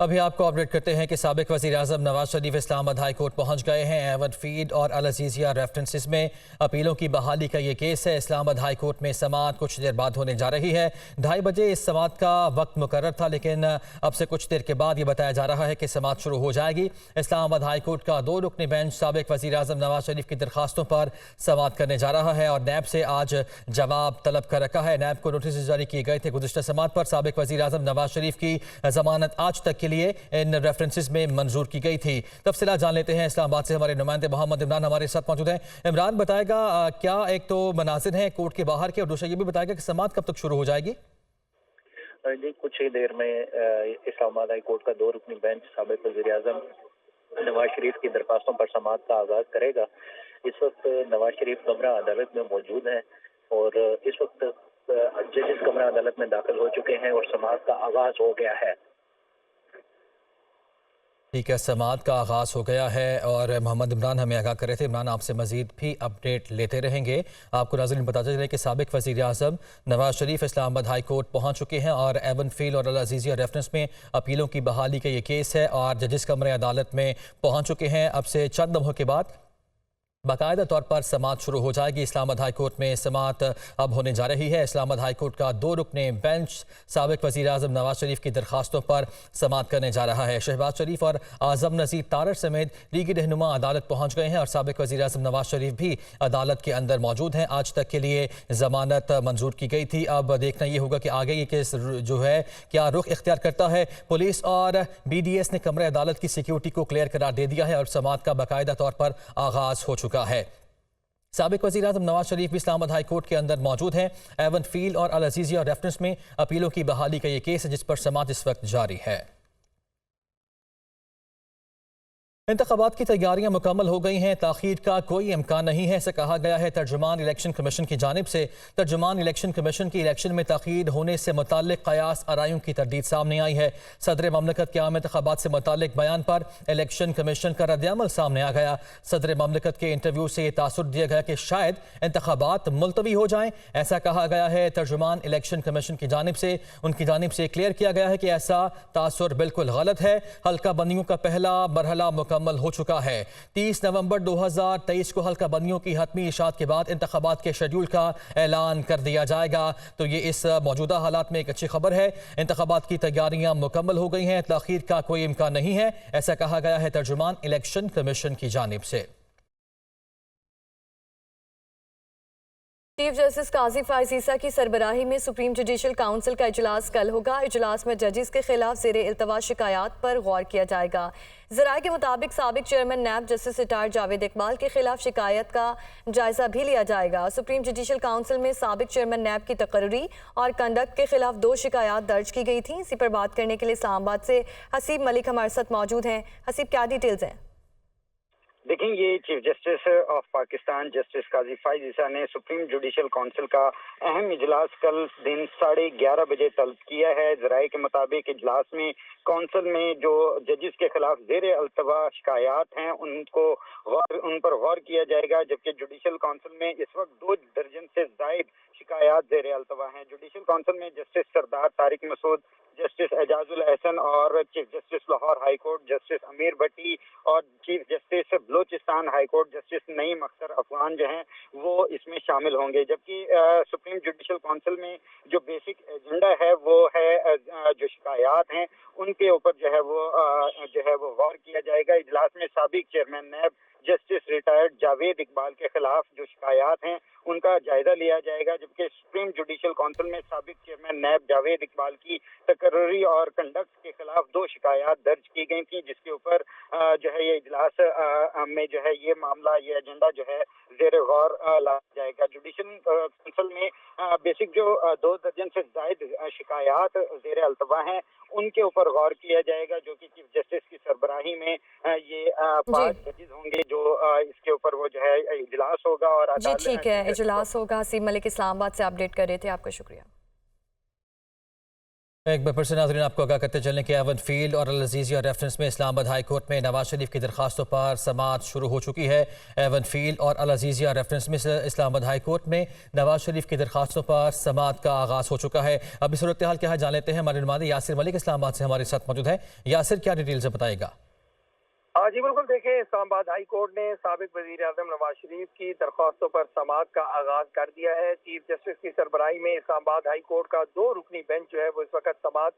अभी आपको अपडेट करते हैं कि साबिक वज़ीर आज़म नवाज शरीफ इस्लामाबाद हाई कोर्ट पहुंच गए हैं। एवन फीड और अल अज़ीज़िया रेफरेंसेस में अपीलों की बहाली का ये केस है। इस्लामाबाद हाई कोर्ट में समाअत कुछ देर बाद होने जा रही है। 2:30 बजे इस समाअत का वक्त मुकर्रर था, लेकिन अब से कुछ देर के बाद ये बताया जा रहा है कि समाअत शुरू हो जाएगी। इस्लामाबाद हाई कोर्ट का 2 रुकनी बेंच साबिक वज़ीर आज़म नवाज शरीफ की दरखास्तों पर समाअत करने जा रहा है और नैब से आज जवाब तलब कर रखा है। नैब को नोटिस जारी किए गए थे। गुज़िश्ता समाअत पर साबिक वज़ीर आज़म नवाज शरीफ की जमानत आज तक के लिए इन रेफरेंसेस में मंजूर की गई थी। तफसीलात जान लेते हैं। इस्लामाबाद से हमारे नुमाइंदे मोहम्मद इमरान हमारे साथ मौजूद हैं। इमरान बताएगा क्या एक तो मनाजिर हैं कोर्ट के बाहर के, और दूसरा ये भी बताएगा कि समाअत कब तक शुरू हो जाएगी। जी, कुछ ही देर में इस्लामाबाद हाई कोर्ट का 2 रुकनी बेंच साबिक वज़ीर आज़म नवाज शरीफ की दरखास्तों पर समाअत का आगाज करेगा। इस वक्त नवाज शरीफ कमरा अदालत में मौजूद हैं और इस वक्त जजेस कमरा अदालत में दाखिल हो चुके हैं और समाअत का आगाज हो गया है। ठीक है, समाअत का आगाज़ हो गया है और मोहम्मद इमरान हमें आगाह कर रहे थे। इमरान, आपसे मज़ीद भी अपडेट लेते रहेंगे। आपको नाज़रीन बताते चले कि साबिक वज़ीर आज़म नवाज शरीफ इस्लामाबाद हाई कोर्ट पहुँच चुके हैं और एवन फील और अल अज़ीज़िया रेफरेंस में अपीलों की बहाली का ये केस है और जजेस कमरे अदालत में पहुँच चुके हैं। अब से चंद लम्हों के बाद बाकायदा तौर पर समाअत शुरू हो जाएगी। इस्लामाबाद हाई कोर्ट में समाअत अब होने जा रही है। इस्लामाबाद हाई कोर्ट का 2 रुकने बेंच साबिक वज़ीर आज़म नवाज शरीफ की दरखास्तों पर समाअत करने जा रहा है। शहबाज शरीफ और आज़म नज़ीर तारड़ समेत लीगी रहनुमा अदालत पहुँच गए हैं और साबिक वज़ीर आज़म नवाज शरीफ भी अदालत के अंदर मौजूद हैं। आज तक के लिए ज़मानत मंजूर की गई थी। अब देखना ये होगा कि आगे ये केस जो है क्या रुख इख्तियार करता है। पुलिस और BDS ने कमरे अदालत की सिक्योरिटी को क्लियर करार दे दिया है और समाअत का बाकायदा तौर पर आगाज़ हो चुका है। साबिक वज़ीर आज़म नवाज शरीफ भी इस्लामाबाद हाई कोर्ट के अंदर मौजूद हैं। एवन फील और अल अज़ीज़िया रेफरेंस में अपीलों की बहाली का ये केस है जिस पर समाअत इस वक्त जारी है। इंतख़ाबात की तैयारियां मुकम्मल हो गई हैं। ताख़ीर का कोई इम्कान नहीं है, ऐसा कहा गया है तर्जुमान इलेक्शन कमीशन की जानिब से। तर्जुमान इलेक्शन कमीशन की इलेक्शन में ताख़ीर होने से मुताल्लिक़ क़यास आराइयों की तरदीद सामने आई है। सदर ममलकत के आम इंतख़ाबात से मुताल्लिक़ बयान पर इलेक्शन कमीशन का रद्द-ए-अमल सामने आ गया। सदर ममलकत के इंटरव्यू से ये तासुर दिया गया कि शायद इंतख़ाबात मुलतवी हो जाएँ, ऐसा कहा गया है तर्जुमान इलेक्शन कमीशन की जानिब से। उनकी जानिब से क्लियर किया गया है कि ऐसा तासुर बिल्कुल गलत है। हल्का बंदियों का पहला मरहला मुकम्मल हो चुका है। 30 नवंबर 2023 को हल्का बंदियों की हतमी इशाअत के बाद इंतखाबात के शेड्यूल का ऐलान कर दिया जाएगा। तो ये इस मौजूदा हालात में एक अच्छी खबर है। इंतखाबात की तैयारियां मुकम्मल हो गई हैं, ताख़ीर का कोई इम्कान नहीं है, ऐसा कहा गया है तर्जुमान इलेक्शन कमीशन की जानिब से। चीफ जस्टिस काजी फायज़ ईसा की सरबराही में सुप्रीम जुडिशल काउंसिल का इजलास कल होगा। इजलास में जजेस के खिलाफ ज़ेरे इल्तवा शिकायत पर गौर किया जाएगा। ज़राए के मुताबिक साबिक chairman NAB justice retired Javed Iqbal के खिलाफ शिकायत का जायजा भी लिया जाएगा। सुप्रीम जुडिशल काउंसिल में साबिक चेयरमैन नैब की तकर्री और कंडक्ट के खिलाफ 2 शिकायत दर्ज की गई थी। इसी पर बात करने के लिए इस्लामाबाद से हसीब मलिक हमारे साथ मौजूद हैं। हसीब, क्या डिटेल्स हैं? देखें, ये chief justice of Pakistan justice Qazi Faez Isa ने सुप्रीम जुडिशल काउंसिल का अहम इजलास कल दिन 11:30 बजे तलब किया है। ज़राए के मुताबिक इजलास में काउंसिल में जो जजेस के खिलाफ ज़ेरे अल्तवा शिकायत हैं उन पर गौर किया जाएगा, जबकि जुडिशल काउंसिल में इस वक्त 2 दर्जन से ज़ायद शिकायत ज़ेरे अल्तवा हैं। जुडिशल काउंसिल में जस्टिस सरदार तारिक मसूद, जस्टिस एजाजुल एहसन और chief justice Lahore high court justice अमीर भट्टी और chief justice Balochistan high court justice Naeem Akhtar Afghan जो हैं वो इसमें शामिल होंगे। जबकि सुप्रीम जुडिशल काउंसिल में जो बेसिक एजेंडा है वो है जो शिकायत हैं उनके ऊपर जो है वो गौर किया जाएगा। इजलास में साबिक chairman NAB justice retired Javed Iqbal के खिलाफ जो शिकायत हैं उनका जायजा लिया जाएगा, जबकि सुप्रीम जुडिशल काउंसिल में साबिक चेयरमैन नैब जावेद इकबाल की तकर्री और कंडक्ट के खिलाफ 2 शिकायत दर्ज की गई थी, जिसके ऊपर जो है ये इजलास में जो है ये मामला ये एजेंडा जो है ज़ेरे गौर लाया जाएगा। जुडिशल काउंसिल में बेसिक जो 2 दर्जन से जायद शिकायत ज़ेरे अल्तवा हैं उनके ऊपर गौर किया जाएगा, जो कि चीफ जस्टिस की सरबराही में ये 5 जजेस होंगे जो इसके ऊपर वो जो है इजलास होगा और जी ठीक है, इजलास होगा। हसीब मलिक इस्लामाबाद से अपडेट कर रहे थे, आपका शुक्रिया। एक बार फिर से नाज़रीन आपको आगाह करते चलें कि एवन फील्ड और अल अज़ीज़िया रेफरेंस में इस्लामाबाद हाई कोर्ट में नवाज शरीफ की दरखास्तों पर समाअत शुरू हो चुकी है। एवन फील्ड और अल अज़ीज़िया रेफरेंस में इस्लामाबाद हाई कोर्ट में नवाज शरीफ की दरखास्तों पर समाअत का आगाज़ हो चुका है। अभी सूरत हाल क्या है जान लेते हैं। हमारे नुमाइंदे यासिर मलिक इस्लामाबाद से हमारे साथ मौजूद है। यासिर, क्या डिटेल्स बताएगा? जी बिल्कुल, देखें, इस्लामाबाद हाई कोर्ट ने साबिक वज़ीर आज़म नवाज शरीफ की दरख्वास्तों पर समाअत का आगाज कर दिया है। चीफ जस्टिस की सरबराही में इस्लामाबाद हाई कोर्ट का 2 रुकनी बेंच जो है वो इस वक्त समाअत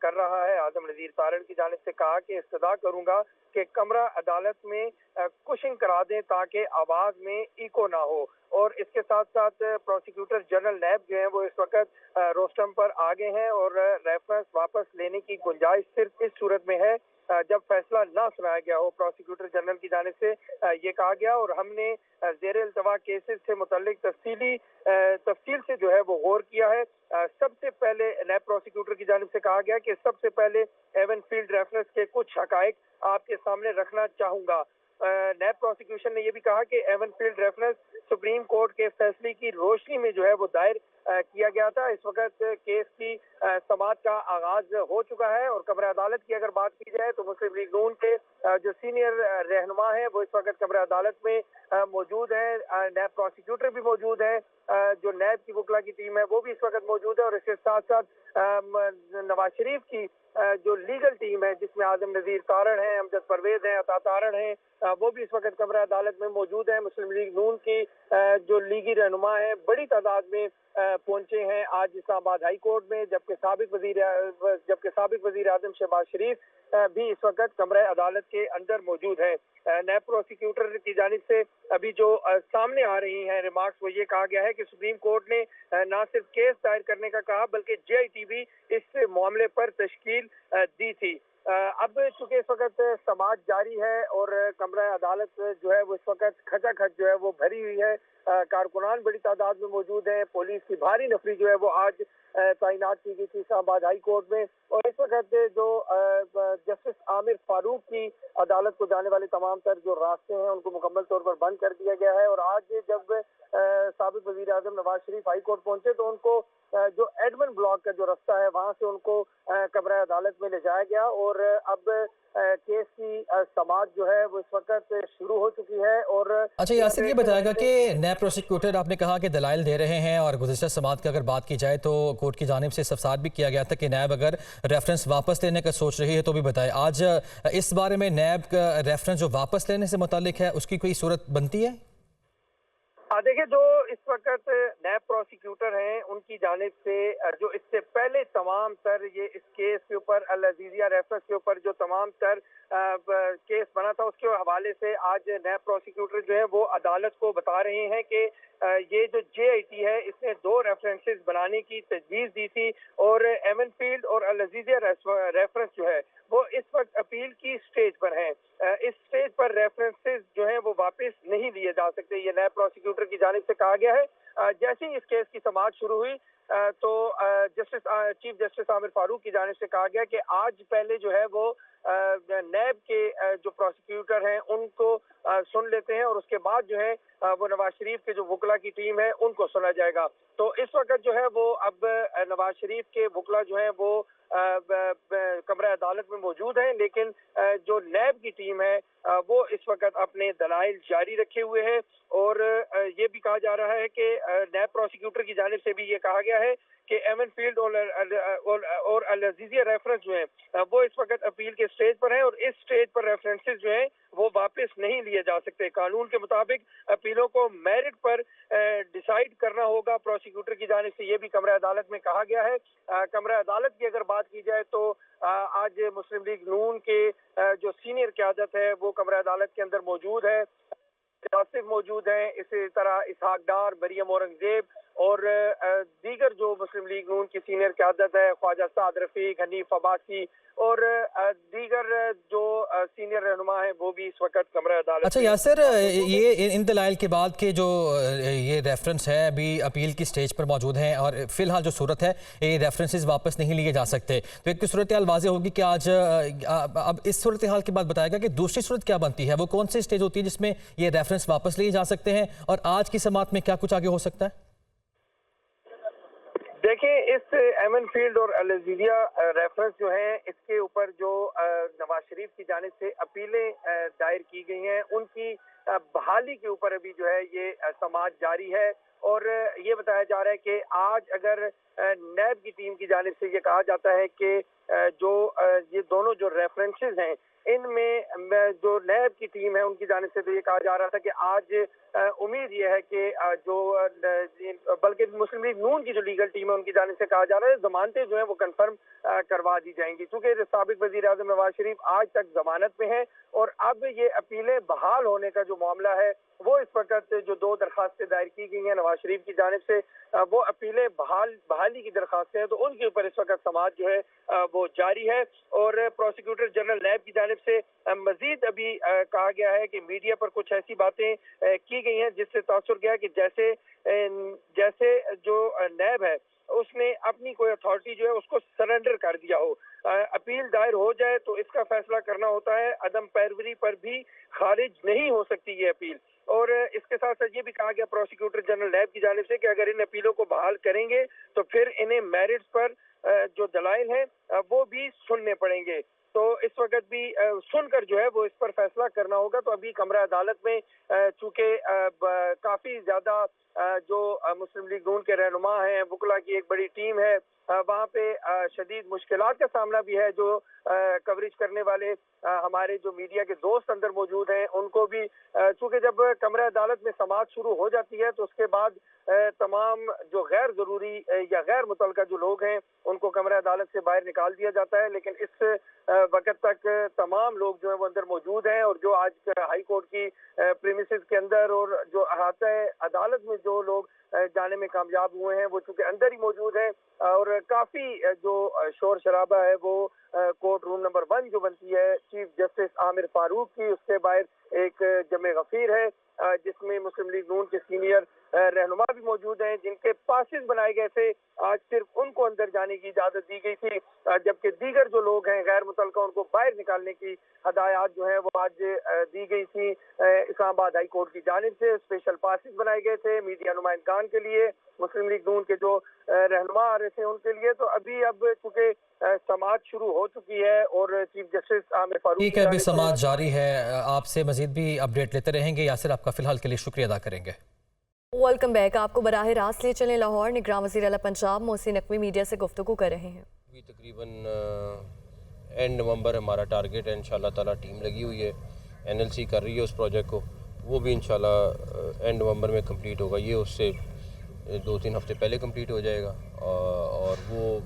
कर रहा है। आज़म नज़ीर तारण की जानिब से कहा कि इस्तदा करूंगा कि कमरा अदालत में कुशिंग करा दें ताकि आवाज में इको ना हो, और इसके साथ साथ प्रोसिक्यूटर जनरल नैब जो है वो इस वक्त रोस्टम पर आ गए हैं और रेफरेंस वापस लेने की गुंजाइश सिर्फ इस सूरत में है जब फैसला ना सुनाया गया हो। प्रोसिक्यूटर जनरल की जानिब से ये कहा गया, और हमने ज़ेर इल्तवा केसेस से मुतल्लिक तफसील से जो है वो गौर किया है। सबसे पहले नैब प्रोसिक्यूटर की जानिब से कहा गया कि सबसे पहले एवन फील्ड रेफरेंस के कुछ हकायक आपके सामने रखना चाहूँगा। नैब प्रोसिक्यूशन ने यह भी कहा कि Avenfield reference Supreme Court के फैसले की रोशनी में जो है वो दायर किया गया था। इस वक्त केस की समाअत का आगाज हो चुका है, और कमरा अदालत की अगर बात की जाए तो मुस्लिम लीग नून के जो सीनियर रहनुमा है वो इस वक्त कमरा अदालत में मौजूद है। नैब प्रोसिक्यूटर भी मौजूद है, जो नैब की वकला की टीम है वो भी इस वक्त मौजूद है, और इसके साथ साथ नवाज शरीफ की जो लीगल टीम है जिसमें आज़म नज़ीर तारण है, अमजद परवेज है, अता तारण है, वो भी इस वक्त कमरा अदालत में मौजूद है। मुस्लिम लीग नून की जो लीगी रहनुमा है बड़ी तादाद में पहुंचे हैं आज इस्लामाबाद हाई कोर्ट में, जबकि साबिक वज़ीर आज़म शहबाज शरीफ भी इस वक्त कमरा अदालत के अंदर मौजूद है। नैब प्रोसिक्यूटर की जानिब से अभी जो सामने आ रही हैं रिमार्क्स, वो ये कहा गया है कि सुप्रीम कोर्ट ने न सिर्फ केस दायर करने का कहा बल्कि JIT भी इस मामले पर तश्कील दी थी। अब चूंकि इस वक्त समाअत जारी है और कमरा अदालत जो है वो इस वक्त खचाखच जो है वो भरी हुई है, कारकुनान बड़ी तादाद में मौजूद हैं, पुलिस की भारी नफरी जो है वो आज तैनात की गई थी इस्लामाबाद हाई कोर्ट में, और इस वक्त जो जस्टिस आमिर फारूक की अदालत को जाने वाले तमाम तर जो रास्ते हैं उनको मुकम्मल तौर पर बंद कर दिया गया है। और आज जब साबिक वज़ीर आज़म नवाज शरीफ हाई कोर्ट पहुंचे तो उनको जो एडमन ब्लॉक का जो रास्ता है वहां से उनको कमरा अदालत में ले जाया गया, और अब केस की समाअत जो है वो इस वक्त शुरू हो चुकी है। और अच्छा यासिर, ये बताएगा कि नैब प्रोसिक्यूटर आपने कहा कि दलाइल दे रहे हैं, और गुज़िश्ता समाअत की अगर बात की जाए तो कोर्ट की जानिब से इस्तफसार भी किया गया था कि नैब अगर रेफरेंस वापस लेने का सोच रही है तो भी बताए। आज इस बारे में नैब का रेफरेंस जो वापस लेने से मुताल्लिक है उसकी कोई सूरत बनती है? देखिए, जो इस वक्त नैब प्रोसिक्यूटर हैं उनकी जानिब से जो इससे पहले तमाम तर ये इस केस के ऊपर अल अज़ीज़िया रेफरेंस के ऊपर जो तमाम तर केस बना था उसके हवाले से आज नैब प्रोसिक्यूटर जो है वो अदालत को बता रहे हैं कि ये जो JIT है इसने 2 रेफरेंसेस बनाने की तजवीज़ दी थी, और एवन फील्ड और अल अज़ीज़िया रेफरेंस जो है वो इस वक्त अपील की स्टेज पर है। इस स्टेज पर रेफरेंसेस जो है वो वापस नहीं लिए जा सकते, ये नैब प्रोसिक्यूटर की जानिब से कहा गया है। जैसे ही इस केस की समाअत शुरू हुई तो चीफ जस्टिस आमिर फारूक की जानिब से कहा गया कि आज पहले जो है वो नैब के जो प्रोसिक्यूटर हैं उनको सुन लेते हैं, और उसके बाद जो है वो नवाज शरीफ के जो वकला की टीम है उनको सुना जाएगा। तो इस वक्त जो है वो अब नवाज शरीफ के वकला जो है वो कमरा अदालत में मौजूद हैं, लेकिन जो नैब की टीम है वो इस वक्त अपने दलाइल जारी रखे हुए हैं। और ये भी कहा जा रहा है कि नैब प्रोसिक्यूटर की जानिब से भी ये कहा गया है कि एवन फील्ड और अल अज़ीज़िया रेफरेंस जो है वो इस वक्त अपील के स्टेज पर है, और इस स्टेज पर रेफरेंसेस जो है वो वापस नहीं लिए जा सकते। कानून के मुताबिक अपीलों को मेरिट पर डिसाइड करना होगा। प्रोसिक्यूटर की जानिब से ये भी कमरा अदालत में कहा गया है। कमरा अदालत की अगर बात की जाए तो आज मुस्लिम लीग नून के जो सीनियर क़यादत है वो कमरा अदालत के अंदर मौजूद है, आसिफ मौजूद हैं, इसी तरह इसहाक डार, मरियम औरंगजेब और दीगर जो मुस्लिम लीग नून की सीनियर क़यादत है, ख्वाजा साद रफीक, हनीफ अब्बासी और दीगर जो सीनियर रहनुमा हैं वो भी इस वक्त कमरा अदालत। अच्छा यासिर, ये इन दलाइल के बाद के जो ये रेफरेंस है अभी अपील की स्टेज पर मौजूद हैं, और फिलहाल जो सूरत है ये रेफरेंसेस वापस नहीं लिए जा सकते, तो एक सूरत हाल वाज़ेह होगी कि आज अब इस सूरत हाल के बाद बताएगा कि दूसरी सूरत क्या बनती है, वो कौन सी स्टेज होती है जिसमें ये रेफरेंस वापस लिए जा सकते हैं, और आज की समाअत में क्या कुछ आगे हो सकता है? देखें, इस एमन फील्ड और अल अज़ीज़िया रेफरेंस जो है, इसके ऊपर जो नवाज शरीफ की जानिब से अपीलें दायर की गई हैं, उनकी बहाली के ऊपर अभी जो है ये समाअत जारी है। और ये बताया जा रहा है कि आज अगर नैब की टीम की जानिब से ये कहा जाता है कि जो ये दोनों जो रेफरेंसेस हैं, इनमें जो नैब की टीम है उनकी जानिब से तो ये कहा जा रहा था कि आज उम्मीद ये है कि जो बल्कि मुस्लिम लीग नून की जो लीगल टीम है उनकी जानिब से कहा जा रहा है जमानतें जो है वो कंफर्म करवा दी जाएंगी, क्योंकि साबिक वज़ीर आज़म नवाज शरीफ आज तक जमानत में है। और अब ये अपीलें बहाल होने का जो मामला है वो इस वक्त जो दो दरखास्तें दायर की गई हैं नवाज शरीफ की जानिब से, वो अपीलें बहाली की दरखास्तें हैं, तो उनके ऊपर इस वक्त समाअत जो है वो जारी है। और प्रोसिक्यूटर जनरल नैब की जानिब से मजीद अभी कहा गया है कि मीडिया पर कुछ ऐसी बातें की गई हैं जिससे तासुर गया कि जैसे जो नैब है उसने अपनी कोई अथॉरिटी जो है उसको सरेंडर कर दिया हो। अपील दायर हो जाए तो इसका फैसला करना होता है, अदम पैरवी पर भी खारिज नहीं हो सकती ये अपील। और इसके साथ साथ ये भी कहा गया प्रोसिक्यूटर जनरल नैब की जानिब से कि अगर इन अपीलों को बहाल करेंगे तो फिर इन्हें मेरिट्स पर जो दलाइल हैं वो भी सुनने पड़ेंगे। तो इस वक्त भी सुनकर जो है वो इस पर फैसला करना होगा। तो अभी कमरा अदालत में चूंकि काफ़ी ज़्यादा जो मुस्लिम लीग नून के रहनुमा हैं, वकला की एक बड़ी टीम है, वहाँ पे शदीद मुश्किलात का सामना भी है। जो कवरेज करने वाले हमारे जो मीडिया के दोस्त अंदर मौजूद हैं उनको भी चूँकि जब कमरा अदालत में समाअत शुरू हो जाती है तो उसके बाद तमाम जो गैर ज़रूरी या गैर मुतल्लका जो लोग हैं उनको कमरा अदालत से बाहर निकाल दिया जाता है। लेकिन इस वक्त तक तमाम लोग जो है वो अंदर मौजूद हैं। और जो आज हाई कोर्ट की प्रीमिसेस के अंदर और जो अहाता अदालत में जो लोग जाने में कामयाब हुए हैं वो चूँकि अंदर ही मौजूद हैं। और काफ़ी जो शोर शराबा है वो कोर्ट रूम नंबर 1 जो बनती है चीफ जस्टिस आमिर फारूक की, उसके बाहर एक जमे गफीर है जिसमें मुस्लिम लीग नून के सीनियर रहनुमा भी मौजूद हैं जिनके पासेस बनाए गए थे। आज सिर्फ उनको अंदर जाने की इजाज़त दी गई थी, जबकि दीगर जो लोग हैं गैर मुतल्लका उनको बाहर निकालने की हदायत जो है वो आज दी गई थी। इस्लामाबाद हाई कोर्ट की जानिब से स्पेशल पासेस बनाए गए थे मीडिया नुमाइंदगान के लिए, मुस्लिम लीग नून के जो रहनुमा आ रहे थे उनके लिए। तो अभी अब चूँकि समाअत शुरू हो चुकी है और चीफ जस्टिस आमिर फारूक ठीक है, अभी समाअत जारी है, आपसे मजीद भी अपडेट लेते रहेंगे। यासिर, आपका फिलहाल के लिए शुक्रिया अदा करेंगे। Welcome back. आपको बराह रास्त ले चलें लाहौर। निगरान वज़ीर आला पंजाब मोहसिन नकवी मीडिया से गुफ्तगू कर रहे हैं। अभी तकरीबन एंड नवंबर हमारा टारगेट है, इंशाल्लाह ताला टीम लगी हुई है, एनएलसी कर रही है उस प्रोजेक्ट को, वो भी इंशाल्लाह एंड नवंबर में कंप्लीट होगा। ये उससे 2-3 हफ्ते पहले कंप्लीट हो जाएगा और वो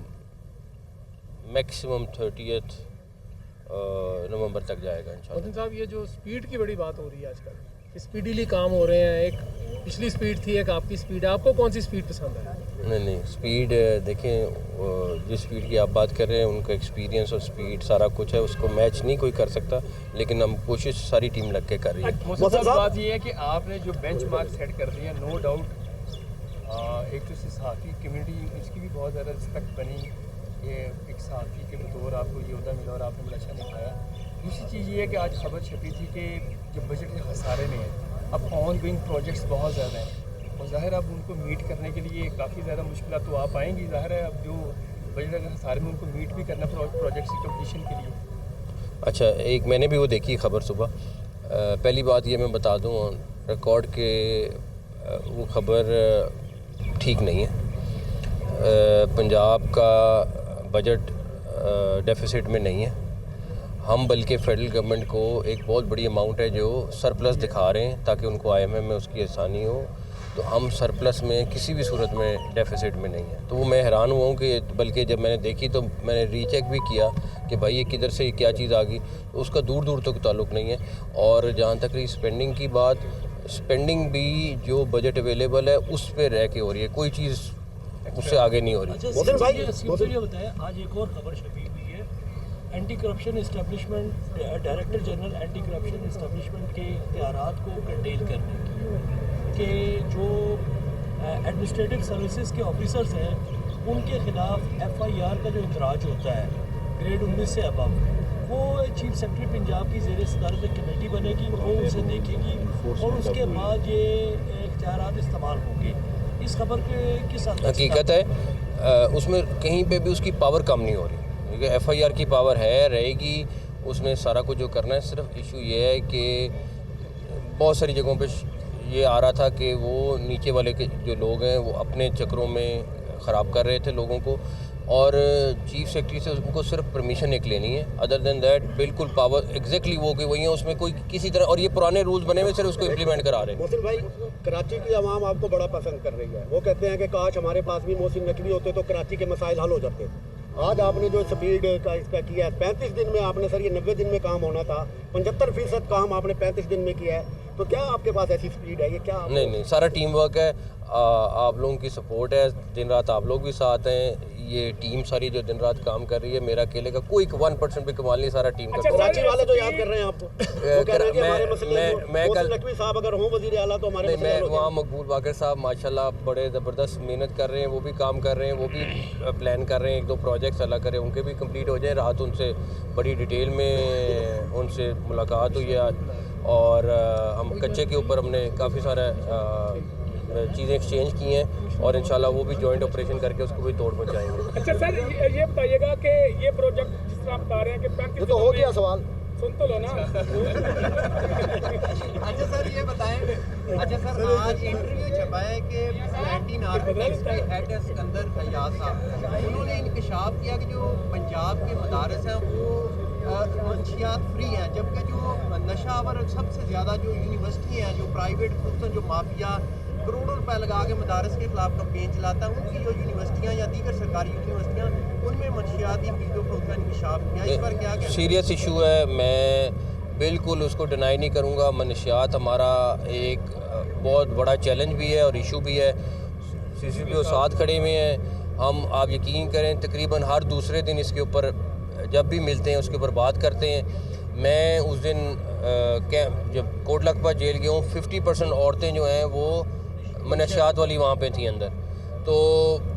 मैक्सिमम 30 नवंबर तक जाएगा इंशाल्लाह। मोहसिन साहब, ये जो स्पीड की बड़ी बात हो रही है आजकल, स्पीडीली काम हो रहे हैं, एक पिछली स्पीड थी एक आपकी स्पीड, आपको कौन सी स्पीड पसंद है? नहीं, स्पीड देखें, जिस स्पीड की आप बात कर रहे हैं उनका एक्सपीरियंस और स्पीड सारा कुछ है, उसको मैच नहीं कोई कर सकता, लेकिन हम कोशिश सारी टीम लग के कर रही है। मोहसिन साहब, बात ये है कि आपने जो बेंच मार्क सेट कर दिया, नो डाउट एक तो सहाफ़ी कम्युनिटी इसकी भी बहुत ज़्यादा रिस्पेक्ट बनी कि एक सहाफ़ी के बतौर आपको ये होता मिला और आपने बड़ा अच्छा निभाया। दूसरी चीज़ ये है कि आज खबर छपी थी कि जो बजट के खसारे में है, अब ऑन गोइंग प्रोजेक्ट्स बहुत ज़्यादा हैं और ज़ाहिर अब उनको मीट करने के लिए काफ़ी ज़्यादा मुश्किल तो आप आएंगी। ज़ाहिर है अब जो बजट के खसारे में उनको मीट भी करना प्रोजेक्ट्स की कम्पलीशन के लिए। अच्छा, एक मैंने भी वो देखी खबर सुबह। पहली बात ये मैं बता दूँ, रिकॉर्ड के वो खबर ठीक नहीं है। पंजाब का बजट डेफिसिट में नहीं है, हम बल्कि फेडरल गवर्नमेंट को एक बहुत बड़ी अमाउंट है जो सरप्लस दिखा रहे हैं ताकि उनको आईएमएफ में उसकी आसानी हो। तो हम सरप्लस में किसी भी सूरत में डेफिसिट में नहीं है। तो वो मैं हैरान हुआ हूँ कि बल्कि जब मैंने देखी तो मैंने रीचेक भी किया कि भाई ये किधर से क्या चीज़ आ गई, तो उसका दूर दूर तक ताल्लुक़ नहीं है। और जहाँ तक रही स्पेंडिंग की बात, स्पेंडिंग भी जो बजट अवेलेबल है उस पर रह के हो रही है, कोई चीज़ उससे आगे नहीं हो रही। ये बताया, आज एक और खबर छपी हुई है, anti corruption establishment, director general anti corruption establishment के इख्तियारात को कंटेन करने की, कि जो एडमिनिस्ट्रेटिव सर्विसेज के ऑफिसर्स हैं उनके खिलाफ FIR का जो इतराज होता है ग्रेड 19 से अबव, वो चीफ सेक्रेटरी पंजाब की ज़ेर सदारत एक कमेटी बनेगी, वो उसे देखेगी और उसके बाद ये इख्तियारात इस्तेमाल होंगे। इस खबर के साथ हकीकत है اس میں کہیں پہ بھی اس کی پاور کم نہیں ہو رہی، کیونکہ FIR کی پاور ہے، رہے گی، اس نے سارا کچھ جو کرنا ہے. صرف ایشو یہ ہے کہ بہت ساری جگہوں پہ یہ آ رہا تھا کہ وہ نیچے والے کے جو لوگ ہیں وہ اپنے چکروں میں خراب کر رہے تھے لوگوں کو، اور چیف سیکرٹری سے ان کو صرف پرمیشن ایک لینی ہے. ادر دین دیٹ بالکل پاور ایگزیکٹلی وہ کہ وہی ہیں، اس میں کوئی کسی طرح، اور یہ پرانے رولز بنے ہوئے صرف اس کو امپلیمنٹ کرا رہے ہیں. محسن بھائی، کراچی کی عوام آپ کو بڑا پسند کر رہی ہے، وہ کہتے ہیں کہ کاش ہمارے پاس بھی محسن نقوی ہوتے تو کراچی کے مسائل حل ہو جاتے. آج آپ نے جو سپیڈ کا اس کا کیا ہے 35 دن میں، آپ نے سر یہ 90 دن میں کام ہونا تھا، 75% کام آپ نے 35 دن میں کیا ہے، تو کیا آپ کے پاس ایسی سپیڈ ہے؟ یہ کیا نہیں، سارا ٹیم ورک ہے، آپ لوگوں کی سپورٹ ہے، دن رات آپ لوگ بھی ساتھ ہیں. یہ ٹیم ساری جو دن رات کام کر رہی ہے، میرا اکیلے کا کوئی 1% بھی کمال نہیں، سارا ٹیم کا. کراچی والے تو یاد کر رہے ہیں آپ کو، وہ کہہ رہے ہیں کہ ہمارے مسئلے میں محسن نقوی صاحب اگر ہوں وزیر اعلیٰ تو ہمارے مسئلے حل ہو جائیں. وہاں مقبول باقر صاحب ماشاءاللہ بڑے زبردست محنت کر رہے ہیں، وہ بھی کام کر رہے ہیں، وہ بھی پلان کر رہے ہیں، 1-2 پروجیکٹس اللہ کرے ان کے بھی کمپلیٹ ہو جائیں. رات ان سے بڑی ڈیٹیل میں ان سے ملاقات ہوئی ہے، اور ہم کچے کے اوپر ہم نے کافی سارا چیزیں ایکسچینج کی ہیں، اور انشاءاللہ وہ بھی جوائنٹ آپریشن کر کے اس کو بھی توڑ پہنچائیں گے. اچھا سر، یہ بتائیے گا کہ یہ پروجیکٹ جس طرح آپ بتا رہے ہیں کہ 35 تو ہو گیا سوال، سن تو لو نا. اچھا سر یہ بتائیں، اچھا سر آج انٹرویو چھپا ہے کہ پلانٹین آرکیٹیکٹس کے ہیڈ سکندر فیاض صاحب، انہوں نے انکشاف کیا کہ جو پنجاب کے مدارس ہیں وہ منشیات فری ہیں، جبکہ جو نشہ آور سب سے زیادہ جو یونیورسٹی ہیں، جو پرائیویٹ خصوصاً جو مافیا کروڑوں روپے لگا کے مدارس کے خلاف کمپین چلاتا ہے، ان کی جو یونیورسٹیاں یا دیگر سرکاری یونیورسٹیاں ان میں منشیاتی چیزوں پر اس کا انکشاف کیا، اس پر کیا کہتے ہیں؟ سیریس ایشو ہے، میں بالکل اس کو ڈینائی نہیں کروں گا. منشیات ہمارا ایک بہت بڑا چیلنج بھی ہے اور ایشو بھی ہے. CCPO ساتھ کھڑے ہوئے ہیں ہم، آپ یقین کریں تقریباً ہر دوسرے دن اس کے اوپر جب بھی ملتے ہیں اس کے اوپر بات کرتے ہیں. میں اس دن جب کوٹ لکھپت جیل گیا ہوں، 50% عورتیں جو ہیں وہ منشیات والی وہاں پہ تھیں اندر. تو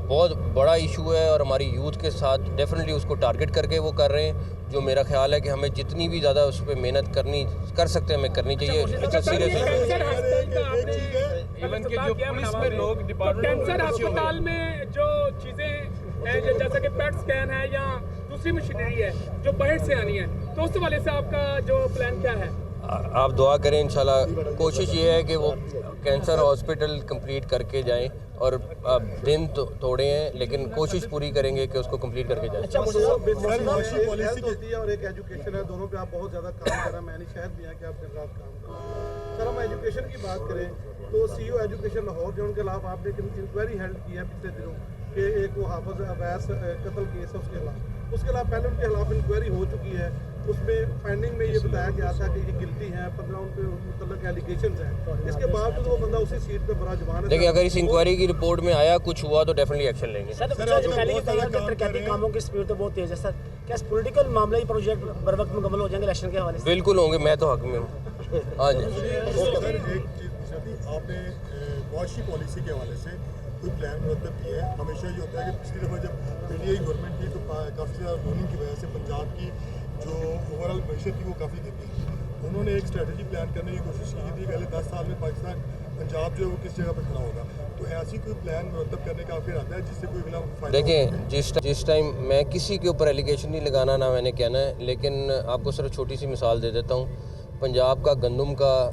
بہت بڑا ایشو ہے، اور ہماری یوتھ کے ساتھ ڈیفینیٹلی اس کو ٹارگٹ کر کے وہ کر رہے ہیں، جو میرا خیال ہے کہ ہمیں جتنی بھی زیادہ اس پہ محنت کر سکتے ہیں ہمیں کرنی چاہیے. ایون کہ جو پولیس میں لوگ کینسر ہسپتال میں جو چیزیں ہیں جیسا کہ پیٹ اسکین ہے یا دوسری مشینری ہے جو باہر سے آنی ہے، تو اس حوالے سے آپ کا جو پلان کیا ہے؟ آپ دعا کریں، انشاءاللہ کوشش یہ ہے کہ وہ کینسر ہاسپٹل کمپلیٹ کر کے جائیں، اور دن تھوڑے ہیں لیکن کوشش پوری کریں گے کہ اس کو کمپلیٹ کر کے جائیں. پالیسی ہوتی ہے اور ایک ایجوکیشن ہے، دونوں پہ آپ بہت زیادہ کام کر رہے ہیں. میں نے شاید بھی ہے کہ آپ کے ساتھ کام کر رہے ہیں. سر ہم ایجوکیشن کی بات کریں تو CEO ایجوکیشن لاہور جو ان کے خلاف آپ نے انکوائری ہیلڈ کی ہے پچھلے دنوں کہ ایک وہ حافظ عباس قتل کیس ہے اس کے خلاف پہلے ان کے خلاف انکوائری ہو چکی ہے. اس میں فائنڈنگ میں یہ بتایا گیا تھا کہ یہ گلٹی ہیں، 15 ان پہ متعلق ایلیگیشنز ہیں. اس کے باوجود وہ بندہ اسی سیٹ پہ براجمان ہے. دیکھیں اگر اس انکوائری کی رپورٹ میں آیا کچھ ہوا تو ڈیفینیٹلی ایکشن لیں گے. سر کاموں کی اسپیڈ تو بہت تیز ہے سر، کیا پولیٹیکل معاملہ یہ پروجیکٹ بر وقت مکمل ہو جائیں گے الیکشن کے حوالے سے؟ بالکل ہوں گے، میں تو حق میں ہوں. ہاں جی سر ایک چیز آپ نے معاشی پالیسی کے حوالے سے کوئی پلان مرتب کیا ہے؟ ہمیشہ یہ ہوتا ہے کہ پچھلی دفعہ جب PTI گورنمنٹ تھی تو کافی زیادہ لوننگ کی وجہ سے پنجاب کی جو اوور آل معیشت تھی وہ کافی گرتی تھی. انہوں نے ایک اسٹریٹجی پلان کرنے کی کوشش کی تھی کہ اگلے 10 سال میں پاکستان پنجاب جو ہے وہ کس جگہ پہ کھڑا ہوگا. تو ایسی کوئی پلان مرتب کرنے کا پھر آتا ہے جس سے کوئی اگلا فائدہ؟ دیکھیں جس ٹائم میں کسی کے اوپر ایلیگیشن نہیں لگانا نہ میں نے کہنا ہے، لیکن آپ کو صرف چھوٹی سی مثال دے دیتا ہوں. پنجاب کا گندم کا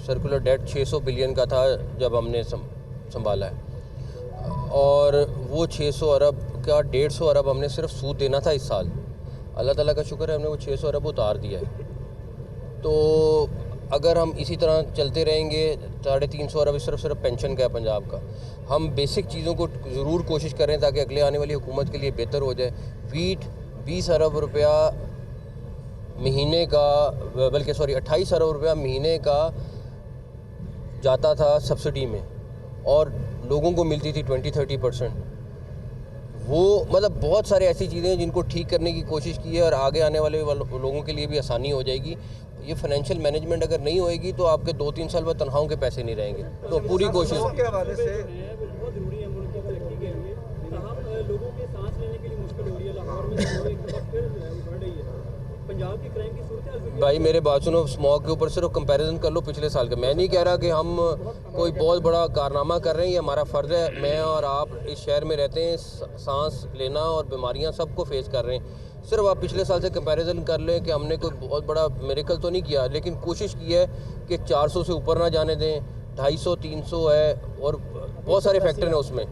سرکولر ڈیٹ 600 بلین کا تھا جب ہم نے سنبھالا ہے، اور وہ 600 ارب کا 150 ارب ہم نے صرف سود دینا تھا اس سال. اللہ تعالیٰ کا شکر ہے ہم نے وہ 600 ارب اتار دیا ہے. تو اگر ہم اسی طرح چلتے رہیں گے 350 ارب صرف پینشن کا ہے پنجاب کا. ہم بیسک چیزوں کو ضرور کوشش کریں تاکہ اگلے آنے والی حکومت کے لیے بہتر ہو جائے. ویٹ 20 ارب روپیہ مہینے کا، بلکہ 28 ارب روپیہ مہینے کا جاتا تھا سبسڈی میں، اور لوگوں کو ملتی تھی 20-30%. وہ مطلب بہت سارے ایسی چیزیں ہیں جن کو ٹھیک کرنے کی کوشش کی ہے، اور آگے آنے والے لوگوں کے لیے بھی آسانی ہو جائے گی. یہ فائنینشیل مینجمنٹ اگر نہیں ہوئے گی تو آپ کے 2-3 سال بعد تنخواہوں کے پیسے نہیں رہیں گے. تو پوری کوشش کے حوالے سے بہت ضروری ہے ملک کی ترقی کے لیے. لوگوں کے سانس لینے کے لیے مشکل ہو رہی ہے. لاہور میں ایک دفعہ پھر بڑھ رہی ہے. पंजाब की क्राइम की सूरत भाई मेरे बात सुनो, स्मॉग के ऊपर सिर्फ कंपैरिजन कर लो पिछले साल का। मैं नहीं कह रहा कि हम कोई बहुत बड़ा कारनामा कर रहे हैं, ये हमारा फ़र्ज़ है। मैं और आप इस शहर में रहते हैं, सांस लेना और बीमारियां सबको फेस कर रहे हैं। सिर्फ आप पिछले साल से कंपैरिजन कर लें कि हमने कोई बहुत बड़ा मिरेकल तो नहीं किया, लेकिन कोशिश की है कि 400 से ऊपर ना जाने दें, 250 300 है, और बहुत सारे फैक्टर हैं उसमें।